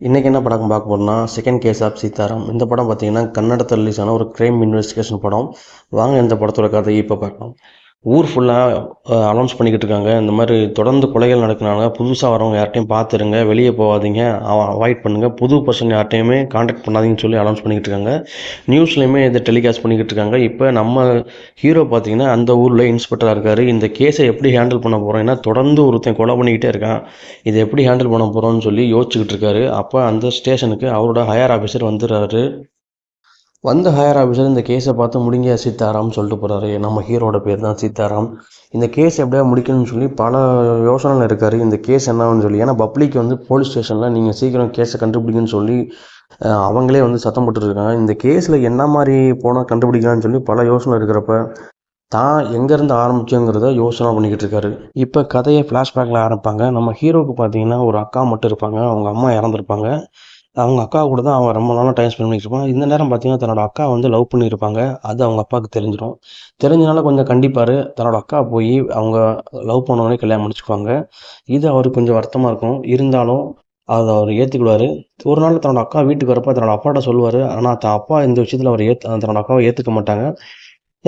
இன்றைக்கி என்ன படம் பார்க்க போகிறோம்னா செகண்ட் கேஸ் ஆஃப் சீதாராம். இந்த படம் பார்த்தீங்கன்னா கன்னடத்தில் ரிலீஸ் ஆன ஒரு க்ரைம் இன்வெஸ்டிகேஷன் படம். வாங்க இந்த படத்தோட கதையை இப்போ பார்க்கலாம். ஊர் ஃபுல்லாக அனௌன்ஸ் பண்ணிக்கிட்டு இருக்காங்க, இந்த மாதிரி தொடர்ந்து கொலைகள் நடக்கிறனால புதுசாக வரவங்க யார்ட்டையும் பார்த்துருங்க, வெளியே போகாதீங்க, அவாய்ட் பண்ணுங்கள், புது பர்சன் யார்ட்டையுமே காண்டாக்ட் பண்ணாதீங்கன்னு சொல்லி அனௌன்ஸ் பண்ணிக்கிட்டு இருக்காங்க. நியூஸ்லையுமே இதை டெலிகாஸ்ட் பண்ணிக்கிட்டு இருக்காங்க. இப்போ நம்ம ஹீரோ பார்த்தீங்கன்னா அந்த ஊரில் இன்ஸ்பெக்டராக இருக்கார். இந்த கேஸை எப்படி ஹேண்டில் பண்ண போகிறோம், ஏன்னா தொடர்ந்து ஒருத்தன் கொலை பண்ணிக்கிட்டே இருக்கான், இதை எப்படி ஹேண்டில் பண்ண போகிறோம்னு சொல்லி யோசிச்சுக்கிட்டு இருக்காரு. அப்போ அந்த ஸ்டேஷனுக்கு அவரோட ஹையர் ஆஃபீஸர் வந்துடுறாரு. வந்த ஹையர் ஆஃபீஸர் இந்த கேஸை பார்த்து முடிங்க சீதாராம்னு சொல்லிட்டு போகிறாரு. நம்ம ஹீரோட பேர் தான் சீதாராம். இந்த கேஸ் எப்படியா முடிக்கணும்னு சொல்லி பல யோசனையில் இருக்கார். இந்த கேஸ் என்னன்னு சொல்லி, ஏன்னா பப்ளிக் வந்து போலீஸ் ஸ்டேஷனில் நீங்கள் சீக்கிரம் கேஸை கண்டுபிடிக்குன்னு சொல்லி அவங்களே வந்து சத்தம் போட்டுருக்காங்க. இந்த கேஸில் என்ன மாதிரி போனால் கண்டுபிடிக்கலாம்னு சொல்லி பல யோசனை இருக்கிறப்ப தான் எங்கேருந்து ஆரம்பிச்சோங்கிறத யோசனை பண்ணிக்கிட்டு இருக்காரு. இப்போ கதையை ஃப்ளாஷ்பேக்கில் ஆரம்பிப்பாங்க. நம்ம ஹீரோவுக்கு பார்த்தீங்கன்னா ஒரு அக்கா மட்டும் இருப்பாங்க. அவங்க அம்மா இறந்துருப்பாங்க. அவங்க அக்கா கூட தான் அவன் ரொம்ப நாளாக டைம் ஸ்பெண்ட் பண்ணிட்டு இருப்பான். இந்த நேரம் பார்த்தீங்கன்னா தன்னோட அக்கா வந்து லவ் பண்ணியிருப்பாங்க. அது அவங்க அப்பாவுக்கு தெரிஞ்சிடும். தெரிஞ்சனால கொஞ்சம் கண்டிப்பார். தன்னோட அக்கா போய் அவங்க லவ் பண்ணவனே கல்யாணம் முடிச்சுக்குவாங்க. இது அவருக்கு கொஞ்சம் வருத்தமாக இருக்கும். இருந்தாலும் அதை அவர் ஏற்றுக்குவார். ஒரு நாள் தன்னோட அக்கா வீட்டுக்கு வரப்போ தன்னோட அப்பாட்ட சொல்லுவார். ஆனால் தான் அப்பா இந்த விஷயத்தில் அவர் தன்னோட அக்காவை ஏற்றுக்க மாட்டாங்க.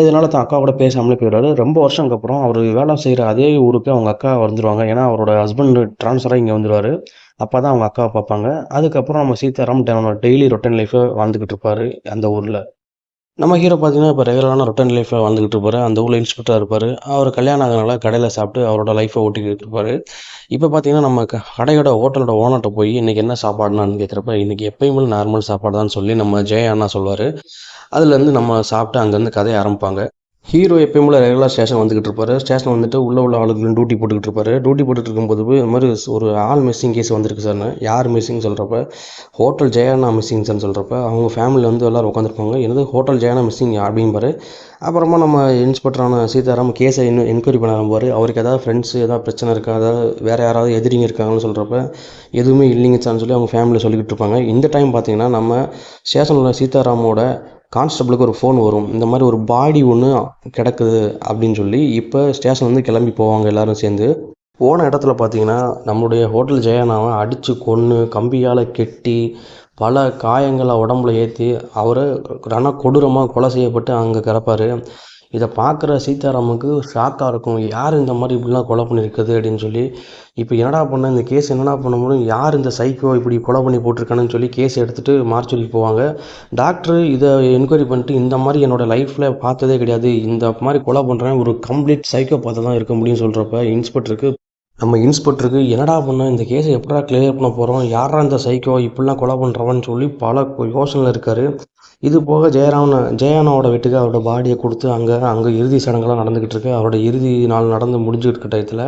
இதனால் தான் அக்கா கூட பேசாமலே போயிடுவார். ரொம்ப வருஷங்களுக்கு அப்புறம் அவர் வேலை செய்கிற அதே ஊருக்கு அவங்க அக்கா வந்துடுவாங்க. ஏன்னா அவரோட ஹஸ்பண்ட் ட்ரான்ஸ்ஃபராக இங்கே வந்துடுவார். அப்போ தான் அவங்க அக்காவை பார்ப்பாங்க. அதுக்கப்புறம் நம்ம சீதாராம் டெய்லி ரொட்டீன் லைஃப்பை வாழ்ந்துக்கிட்டு இருப்பார் அந்த ஊரில். நம்ம ஹீரோ பார்த்தீங்கன்னா இப்போ ரெகுலரான ரொட்டீன் லைஃப்பில் வாழ்ந்துக்கிட்டு இருப்பார். அந்த ஊரில் இன்ஸ்பெக்டராக இருப்பார். அவர் கல்யாணம் ஆகிறதுனால கடையில் சாப்பிட்டு அவரோட லைஃப்பை ஓட்டிக்கிட்டு இருப்பார். இப்போ பார்த்தீங்கன்னா நம்ம கடையோட ஹோட்டலோட ஓனர்கிட்ட போய் இன்றைக்கி என்ன சாப்பாடுனான்னு கேட்குறப்ப இன்றைக்கி எப்பயுமே நார்மல் சாப்பாடு தான் சொல்லி நம்ம ஜெய அண்ணா சொல்லுவார். அதுலேருந்து நம்ம சாப்பிட்டு அங்கேருந்து கதையை ஆரம்பிப்பாங்க. ஹீரோ எப்பயும் போல ரெகுலர் ஸ்டேஷன் வந்துகிட்டு இருப்பாரு. ஸ்டேஷன் வந்துட்டு உள்ள ஆளுகளும் டியூட்டி போட்டுக்கிட்டு இருப்பாரு. டியூட்டி போட்டுட்டு இருக்கும்போது இந்த மாதிரி ஒரு ஆள் மிஸ்ஸிங் கேஸ் வந்திருக்கு சார்னு. யார் மிஸ்ஸிங் சொல்கிறப்ப ஹோட்டல் ஜெயானா மிஸ்ஸிங் சார்னு சொல்கிறப்ப அவங்க ஃபேமிலியில் வந்து எல்லோரும் உட்காந்துருப்பாங்க. என்னது ஹோட்டல் ஜெயானா மிஸ்ஸிங் அப்படிம்பாரு. அப்புறமா நம்ம இன்ஸ்பெக்டரான சீதாராம் கேஸை இன்னும் என்கொயரி பண்ண ஆரம்பிப்பார். அவருக்கு ஏதாவது ஃப்ரெண்ட்ஸு ஏதாவது பிரச்சனை இருக்கா, அதாவது வேறு யாராவது எதிரிங்க இருக்காங்கன்னு சொல்கிறப்ப எதுவுமே இல்லைங்க சார்னு சொல்லி அவங்க ஃபேமிலியில் சொல்லிக்கிட்டு இருப்பாங்க. இந்த டைம் பார்த்திங்கன்னா நம்ம ஸ்டேஷனில் சீதாராமோட கான்ஸ்டபிளுக்கு ஒரு ஃபோன் வரும். இந்த மாதிரி ஒரு பாடி ஒன்று கிடக்குது அப்படின்னு சொல்லி. இப்போ ஸ்டேஷன் வந்து கிளம்பி போவாங்க எல்லோரும் சேர்ந்து. போன இடத்துல பார்த்தீங்கன்னா நம்மளுடைய ஹோட்டல் ஜெயானாவை அடித்து கொன்று கம்பியால் கெட்டி பல காயங்களை உடம்புல ஏற்றி அவரை கொடூரமாக கொலை செய்யப்பட்டு அங்கே கிடப்பார். இதை பார்க்குற சீதாராமுக்கு ஷாக்காக இருக்கும். யார் இந்த மாதிரி இப்படிலாம் கொலை பண்ணியிருக்குது அப்படின்னு சொல்லி. இப்போ என்னடா பண்ண இந்த கேஸ் என்னடா பண்ண முடியும், யார் இந்த சைக்கோ இப்படி கொலை பண்ணி போட்டிருக்கானுன்னு சொல்லி கேஸ் எடுத்துகிட்டு மார்ச்சுரிக்கு போவாங்க. டாக்டர் இதை என்கொயரி பண்ணிட்டு இந்த மாதிரி என்னோடய லைஃப்பில் பார்த்ததே கிடையாது, இந்த மாதிரி கொலை பண்ணுறேன் ஒரு கம்ப்ளீட் சைக்கோ பார்த்து தான் இருக்க முடியும்னு சொல்கிறப்ப இன்ஸ்பெக்டருக்கு என்னடா பண்ண இந்த கேஸை எப்படா கிளியர் பண்ண போகிறோம், யாரா இந்த சைக்கோ இப்படிலாம் கொலை பண்ணுறவன்னு சொல்லி பல யோசனையில் இருக்கார். இது போக ஜெயானாவோட வீட்டுக்கு அவரோட பாடியை கொடுத்து அங்கே இறுதி சடங்கெல்லாம் நடந்துக்கிட்டு இருக்கு. அவரோட இறுதி நாள் நடந்து முடிஞ்சுக்கிட்டு இருக்க டயத்தில்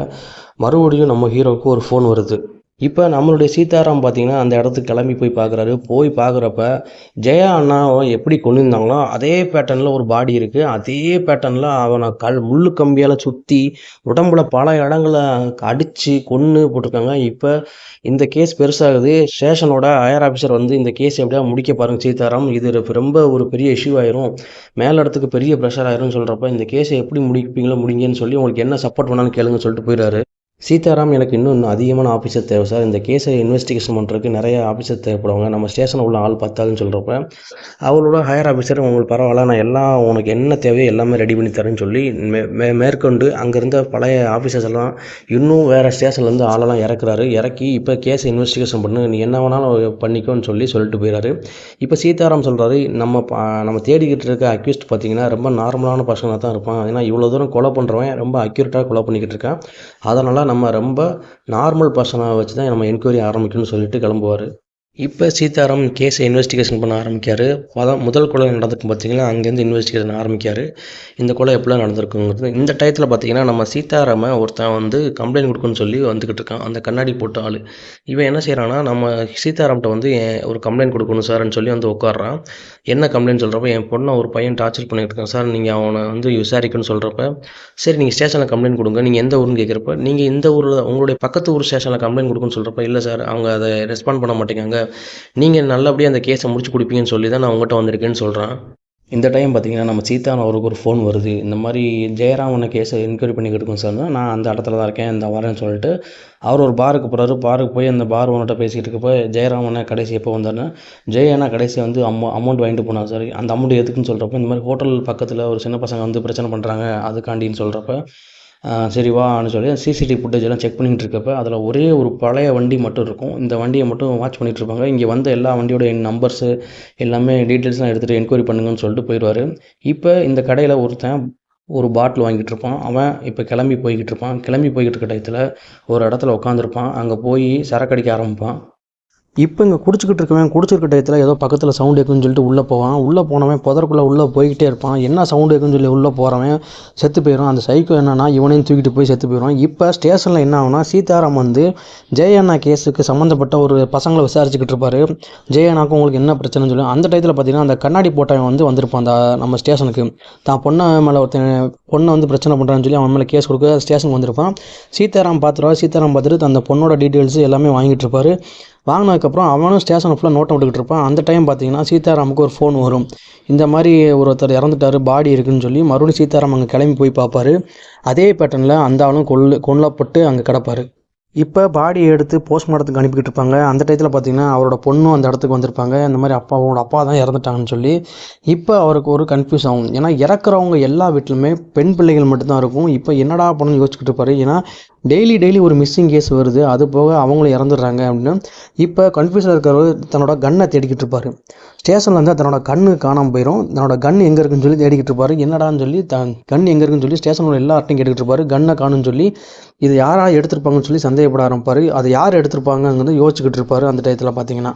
மறுபடியும் நம்ம ஹீரோவுக்கு ஒரு ஃபோன் வருது. இப்போ நம்மளுடைய சீதாராம் பார்த்தீங்கன்னா அந்த இடத்துக்கு கிளம்பி போய் பார்க்குறாரு. போய் பார்க்குறப்ப ஜெயா அண்ணாவை எப்படி கொண்டு இருந்தாங்களோ அதே பேட்டர்னில் ஒரு பாடி இருக்குது. அதே பேட்டர்னில் அவனை முள்ளு கம்பியால் சுற்றி உடம்புல பல இடங்களை அடித்து கொன்று போட்டிருக்காங்க. இப்போ இந்த கேஸ் பெருசாகுது. ஸ்டேஷனோட ஹையர் ஆஃபீஸர் வந்து இந்த கேஸ் எப்படியா முடிக்க பாருங்கள் சீதாராம், இது ரொம்ப ஒரு பெரிய இஷ்யூ ஆயிரும், மேல் இடத்துக்கு பெரிய ப்ரெஷர் ஆயிரும்னு சொல்கிறப்ப இந்த கேஸை எப்படி முடிப்பீங்களோ முடிங்கன்னு சொல்லி உங்களுக்கு என்ன சப்போர்ட் பண்ணாலும் கேளுங்கன்னு சொல்லிட்டு போயிடுறாரு. சீதாராம் எனக்கு இன்னும் அதிகமான ஆஃபீஸர் தேவை சார், இந்த கேஸை இன்வெஸ்டிகேஷன் பண்ணுறதுக்கு நிறைய ஆஃபீஸர் தேவைப்படுவாங்க, நம்ம ஸ்டேஷனில் உள்ள ஆள் பத்தாதுன்னு சொல்கிறப்ப அவரோட ஹையர் ஆஃபீஸர் உங்களுக்கு பரவாயில்ல, நான் எல்லாம் உனக்கு என்ன தேவையோ எல்லாமே ரெடி பண்ணி தரேன்னு சொல்லி மேற்கொண்டு அங்கேருந்த பழைய ஆஃபீஸர்ஸ் எல்லாம் இன்னும் வேறு ஸ்டேஷன்லேருந்து ஆளெல்லாம் இறக்கி இப்போ கேஸை இன்வெஸ்டிகேஷன் பண்ணு, நீ என்ன வேணாலும் பண்ணிக்கோன்னு சொல்லிட்டு போயிடாரு. இப்போ சீதாராம் சொல்கிறாரு, நம்ம தேடிக்கிட்டு இருக்க அக்யூஸ்ட் பார்த்தீங்கன்னா ரொம்ப நார்மலான பர்சனாக தான் இருப்பான், ஏன்னா இவ்வளோ தூரம் கொலை பண்ணுறவன் ரொம்ப அக்யூரேட்டாக கொலை பண்ணிக்கிட்டு இருக்கான், அதனால் நம்ம ரொம்ப நார்மல் பர்சனாக வச்சு தான் நம்ம என்கொயரி ஆரம்பிக்கணும்னு சொல்லிட்டு கிளம்புவார். இப்போ சீதாராம் கேஸை இன்வெஸ்டிகேஷன் பண்ண ஆரம்பிக்கார். முதல் கொலை நடந்திருக்கும் பார்த்தீங்கன்னா அங்கேருந்து இன்வெஸ்டிகேஷன் ஆரம்பிக்கார். இந்த கொலை எப்படிலாம் நடந்திருக்குங்கிறது. இந்த டயத்தில் பார்த்தீங்கன்னா நம்ம சீதாராமை ஒருத்தன் வந்து கம்ப்ளைண்ட் கொடுக்குன்னு சொல்லி வந்துக்கிட்டு இருக்கான், அந்த கண்ணாடி போட்ட ஆள். இவன் என்ன செய்கிறான்னா நம்ம சீதாராம்கிட்ட வந்து ஒரு கம்ப்ளைண்ட் கொடுக்கணும் சார்ன்னு சொல்லி வந்து உட்காடுறான். என்ன கம்ப்ளைண்ட் சொல்கிறப்ப என் பொண்ணை ஒரு பையன் டார்ச்சர் பண்ணிகிட்டு இருக்கான் சார், நீங்கள் அவனை வந்து விசாரிக்கணும்னு சொல்கிறப்ப சரி நீங்கள் ஸ்டேஷனில் கம்ப்ளைண்ட் கொடுங்க, நீங்கள் எந்த ஊருன்னு கேட்குறப்ப நீங்கள் இந்த ஊரில் உங்களுடைய பக்கத்து ஊர் ஸ்டேஷனில் கம்ப்ளைண்ட் கொடுக்குன்னு சொல்கிறப்ப இல்லை சார் அவங்க அதை ரெஸ்பாண்ட் பண்ண மாட்டேங்காங்க, நீங்கள் நல்லபடியாக அந்த கேஸை முடிச்சு கொடுப்பீங்கன்னு சொல்லி தான் நான் உங்கள்கிட்ட வந்திருக்கேன்னு சொல்கிறான். இந்த டைம் பார்த்தீங்கன்னா நம்ம சீதாராம் அவருக்கு ஒரு ஃபோன் வருது. இந்த மாதிரி ஜெயராமனை கேஸை என்கொயரி பண்ணிக்கிட்டு இருக்கோம் சார். நான் அந்த இடத்துல தான் இருக்கேன், இந்த வரேன்னு சொல்லிட்டு அவர் ஒரு பாருக்கு போகிறாரு. பாருக்கு போய் அந்த பார் ஓனர்கிட்ட பேசிகிட்டு இருக்கப்போ ஜெயராமனை கடைசி எப்போ வந்தாருன்னா ஜெயண்ணா கடைசி வந்து அமௌண்ட் வாங்கிட்டு போனாங்க சார். அந்த அமௌண்ட் எதுக்குன்னு சொல்கிறப்ப இந்த மாதிரி ஹோட்டல் பக்கத்தில் ஒரு சின்ன பசங்க வந்து பிரச்சனை பண்ணுறாங்க அதுக்காண்டின்னு சொல்கிறப்ப சரி வான்னு சொல்லி சிசிடிவி ஃபுட்டேஜ் எல்லாம் செக் பண்ணிகிட்டு இருக்கப்போ அதில் ஒரே ஒரு பழைய வண்டி மட்டும் இருக்கும். இந்த வண்டியை மட்டும் வாட்ச் பண்ணிகிட்டு இருப்பாங்க. இங்கே வந்த எல்லா வண்டியோட நம்பர்ஸு எல்லாமே டீட்டெயில்ஸ்லாம் எடுத்துகிட்டு என்கொயரி பண்ணுங்கன்னு சொல்லிட்டு போயிடுவார். இப்போ இந்த கடையில் ஒருத்தன் ஒரு பாட்டில் வாங்கிட்டு இருப்பான். அவன் இப்போ கிளம்பி போய்கிட்டு இருப்பான். கிளம்பி போய்கிட்டு இருக்க டயத்தில் ஒரு இடத்துல உட்காந்துருப்பான். அங்கே போய் சரக்கு அடிக்க ஆரம்பிப்பான். இப்போ இங்கே குடிச்சிருக்க டயத்தில் ஏதோ பக்கத்தில் சவுண்டு கேட்குன்னு சொல்லிட்டு உள்ளே போவான். உள்ளே போனவன் புதருக்குள்ளே உள்ளே போய்கிட்டே இருப்பான். என்ன சவுண்டு கேட்குன்னு சொல்லி உள்ளே போகிறவன் செத்து போயிடும். அந்த சைக்கோ என்னன்னா இவனையும் தூக்கிட்டு போய் செத்து போயிடும். இப்போ ஸ்டேஷனில் என்ன ஆகுனா சீதாராம் வந்து ஜெயண்ணா கேஸுக்கு சம்மந்தப்பட்ட ஒரு பசங்களை விசாரிச்சுக்கிட்டு இருப்பார். ஜெயண்ணாக்கும் உங்களுக்கு என்ன பிரச்சனைன்னு சொல்லி அந்த டயத்தில் பார்த்தீங்கன்னா அந்த கண்ணாடி போட்டவன் வந்து வந்திருப்பான் அந்த நம்ம ஸ்டேஷனுக்கு. தான் பொண்ணை வந்து பிரச்சனை பண்ணுறான்னு சொல்லி அவன் மேலே கேஸ் கொடுக்க ஸ்டேஷனுக்கு வந்திருப்பான். சீதாராம் பார்த்துட்டு அந்த பொண்ணோட டீட்டெயில்ஸ் எல்லாமே வாங்கிட்டு இருப்பார். வாங்கினதுக்கப்புறம் அவனும் ஸ்டேஷனை ஃபுல்லாக நோட்டம் விட்டுக்கிட்டு இருப்பான். அந்த டைம் பார்த்தீங்கன்னா சீதாராமுக்கு ஒரு ஃபோன் வரும். இந்த மாதிரி ஒருத்தர் இறந்துட்டார், பாடி இருக்குன்னு சொல்லி மறுபடியும் சீதாராம் அங்கே கிளம்பி போய் பார்ப்பார். அதே பேட்டர்னில் அந்த ஆளும் கொல்லப்பட்டு அங்கே கிடப்பார். இப்போ பாடியை எடுத்து போஸ்ட்மார்ட்டத்துக்கு அனுப்பிக்கிட்டு இருப்பாங்க. அந்த டயத்தில் பார்த்தீங்கன்னா அவரோட பொண்ணும் அந்த இடத்துக்கு வந்திருப்பாங்க. இந்த மாதிரி அவங்களோட அப்பா தான் இறந்துட்டாங்கன்னு சொல்லி இப்போ அவருக்கு ஒரு கன்ஃபியூஸ் ஆகும். ஏன்னா இறக்குறவங்க எல்லா வீட்டிலுமே பெண் பிள்ளைகள் மட்டும்தான் இருக்கும். இப்போ என்னடா பண்ணணும்னு யோசிச்சுக்கிட்டு இருப்பாரு. ஏன்னா டெய்லி ஒரு மிஸ்ஸிங் கேஸ் வருது, அது போக அவங்களும் இறந்துடுறாங்க அப்படின்னு இப்போ கன்ஃபியூஸாக இருக்கிறவர் தன்னோட கன்னை தேடிக்கிட்டு இருப்பார். ஸ்டேஷனில் வந்து தன்னோட கண்ணு காணாமல் போயிடும். தன்னோட கன் எங்கே இருக்குன்னு சொல்லி தேடிக்கிட்டு இருப்பார். என்னடான்னு சொல்லி கன் எங்கே இருக்குன்னு சொல்லி ஸ்டேஷனில் எல்லார்ட்டையும் கேட்டுக்கிட்டு இருப்பார். கன்னை காணுன்னு சொல்லி இது யாராக எடுத்திருப்பாங்கன்னு சொல்லி சந்தேகப்பட ஆரம்பிப்பார். அதை யார் எடுத்திருப்பாங்கன்னு யோசிச்சுக்கிட்டு இருப்பார். அந்த டயத்தில் பார்த்தீங்கன்னா